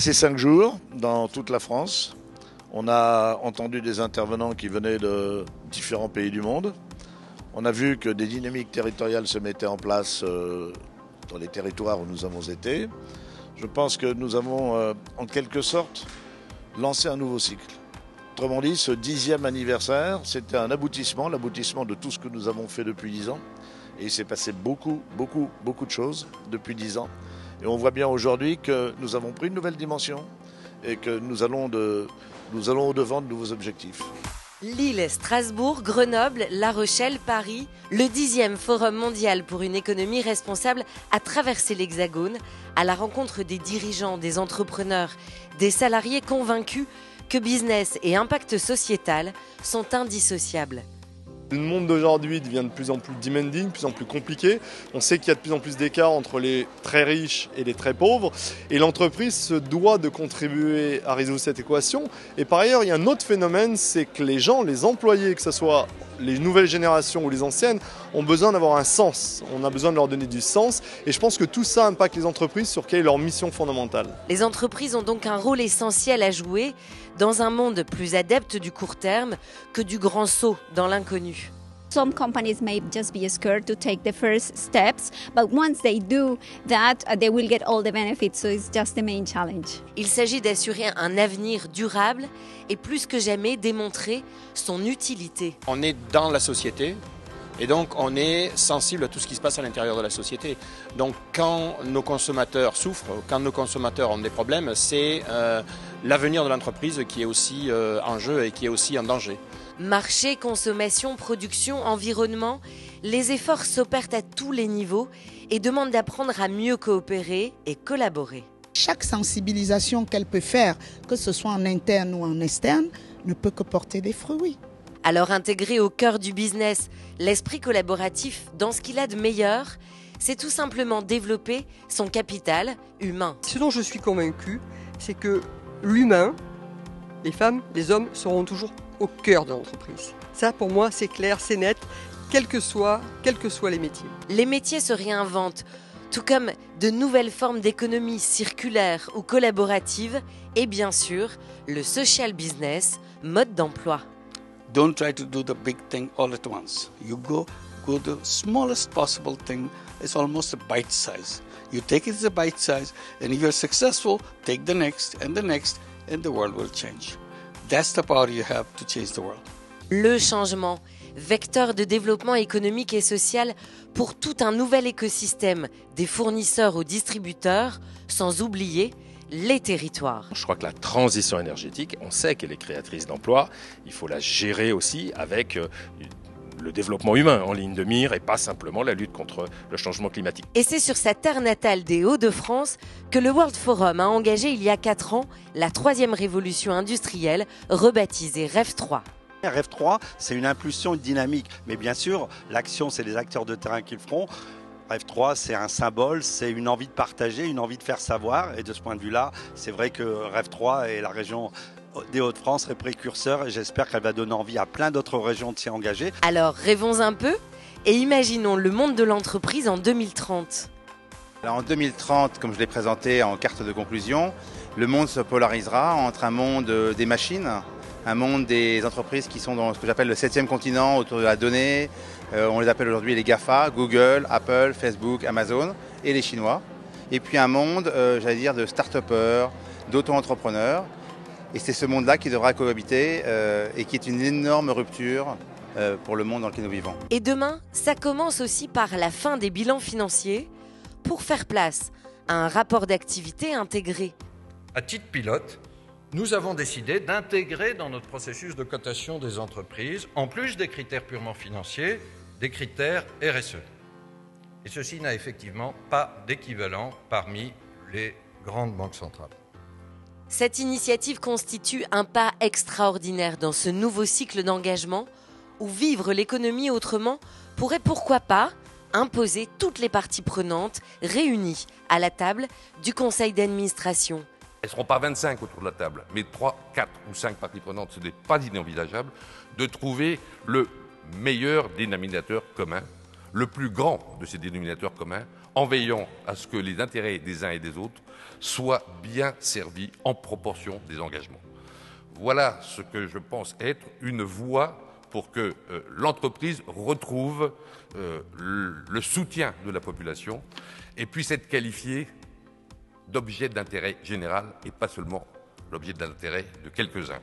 passé 5 jours dans toute la France. On a entendu des intervenants qui venaient de différents pays du monde. On a vu que des dynamiques territoriales se mettaient en place dans les territoires où nous avons été. Je pense que nous avons en quelque sorte lancé un nouveau cycle. Autrement dit, ce 10e anniversaire, c'était un aboutissement, l'aboutissement de tout ce que nous avons fait depuis 10 ans. Et il s'est passé beaucoup de choses depuis 10 ans. Et on voit bien aujourd'hui que nous avons pris une nouvelle dimension et que nous allons au-devant de nouveaux objectifs. Lille, Strasbourg, Grenoble, La Rochelle, Paris, le 10e Forum mondial pour une économie responsable a traversé l'Hexagone à la rencontre des dirigeants, des entrepreneurs, des salariés convaincus que business et impact sociétal sont indissociables. Le monde d'aujourd'hui devient de plus en plus demanding, de plus en plus compliqué. On sait qu'il y a de plus en plus d'écart entre les très riches et les très pauvres. Et l'entreprise se doit de contribuer à résoudre cette équation. Et par ailleurs, il y a un autre phénomène, c'est que les gens, les employés, que ce soit les nouvelles générations ou les anciennes, ont besoin d'avoir un sens. On a besoin de leur donner du sens. Et je pense que tout ça impacte les entreprises sur quelle est leur mission fondamentale. Les entreprises ont donc un rôle essentiel à jouer dans un monde plus adepte du court terme que du grand saut dans l'inconnu. Some companies may just be scared to take the first steps, but once they do that, they will get all the benefits, so it's just the main challenge. Il s'agit d'assurer un avenir durable et plus que jamais démontrer son utilité. On est dans la société et donc on est sensible à tout ce qui se passe à l'intérieur de la société. Donc quand nos consommateurs souffrent, quand nos consommateurs ont des problèmes, c'est l'avenir de l'entreprise qui est aussi en jeu et qui est aussi en danger. Marché, consommation, production, environnement, les efforts s'opèrent à tous les niveaux et demandent d'apprendre à mieux coopérer et collaborer. Chaque sensibilisation qu'elle peut faire, que ce soit en interne ou en externe, ne peut que porter des fruits. Alors intégrer au cœur du business l'esprit collaboratif dans ce qu'il a de meilleur, c'est tout simplement développer son capital humain. Ce dont je suis convaincu, c'est que l'humain, les femmes, les hommes seront toujours au cœur de l'entreprise. Ça, pour moi, c'est clair, c'est net, quels que soient les métiers. Les métiers se réinventent, tout comme de nouvelles formes d'économie circulaire ou collaborative et bien sûr, le social business, mode d'emploi. Don't try to do the big thing all at once. You go the smallest possible thing. It's almost a bite size. You take it as a bite size, and if you're successful, take the next, and the world will change. That's the power you have to change the world. Le changement, vecteur de développement économique et social pour tout un nouvel écosystème, des fournisseurs aux distributeurs, sans oublier les territoires. Je crois que la transition énergétique, on sait qu'elle est créatrice d'emplois, il faut la gérer aussi avec le développement humain en ligne de mire et pas simplement la lutte contre le changement climatique. Et c'est sur sa terre natale des Hauts-de-France que le World Forum a engagé il y a 4 ans la 3e révolution industrielle, rebaptisée REV 3. REV 3, c'est une impulsion, une dynamique. Mais bien sûr, l'action, c'est les acteurs de terrain qui le feront. REV 3, c'est un symbole, c'est une envie de partager, une envie de faire savoir. Et de ce point de vue-là, c'est vrai que REV 3 et la région des Hauts-de-France est précurseur et j'espère qu'elle va donner envie à plein d'autres régions de s'y engager. Alors rêvons un peu et imaginons le monde de l'entreprise en 2030. Alors, en 2030, comme je l'ai présenté en carte de conclusion, le monde se polarisera entre un monde des machines, un monde des entreprises qui sont dans ce que j'appelle le 7e continent autour de la donnée. On les appelle aujourd'hui les GAFA, Google, Apple, Facebook, Amazon et les Chinois. Et puis un monde, j'allais dire, de start-upers, d'auto-entrepreneurs. Et c'est ce monde-là qui devra cohabiter et qui est une énorme rupture pour le monde dans lequel nous vivons. Et demain, ça commence aussi par la fin des bilans financiers pour faire place à un rapport d'activité intégré. À titre pilote, nous avons décidé d'intégrer dans notre processus de cotation des entreprises, en plus des critères purement financiers, des critères RSE. Et ceci n'a effectivement pas d'équivalent parmi les grandes banques centrales. Cette initiative constitue un pas extraordinaire dans ce nouveau cycle d'engagement où vivre l'économie autrement pourrait pourquoi pas imposer toutes les parties prenantes réunies à la table du conseil d'administration. Elles ne seront pas 25 autour de la table, mais 3, 4 ou 5 parties prenantes, ce n'est pas inenvisageable de trouver le meilleur dénominateur commun, le plus grand de ces dénominateurs communs, en veillant à ce que les intérêts des uns et des autres soient bien servis en proportion des engagements. Voilà ce que je pense être une voie pour que l'entreprise retrouve le soutien de la population et puisse être qualifiée d'objet d'intérêt général et pas seulement l'objet d'intérêt de quelques-uns.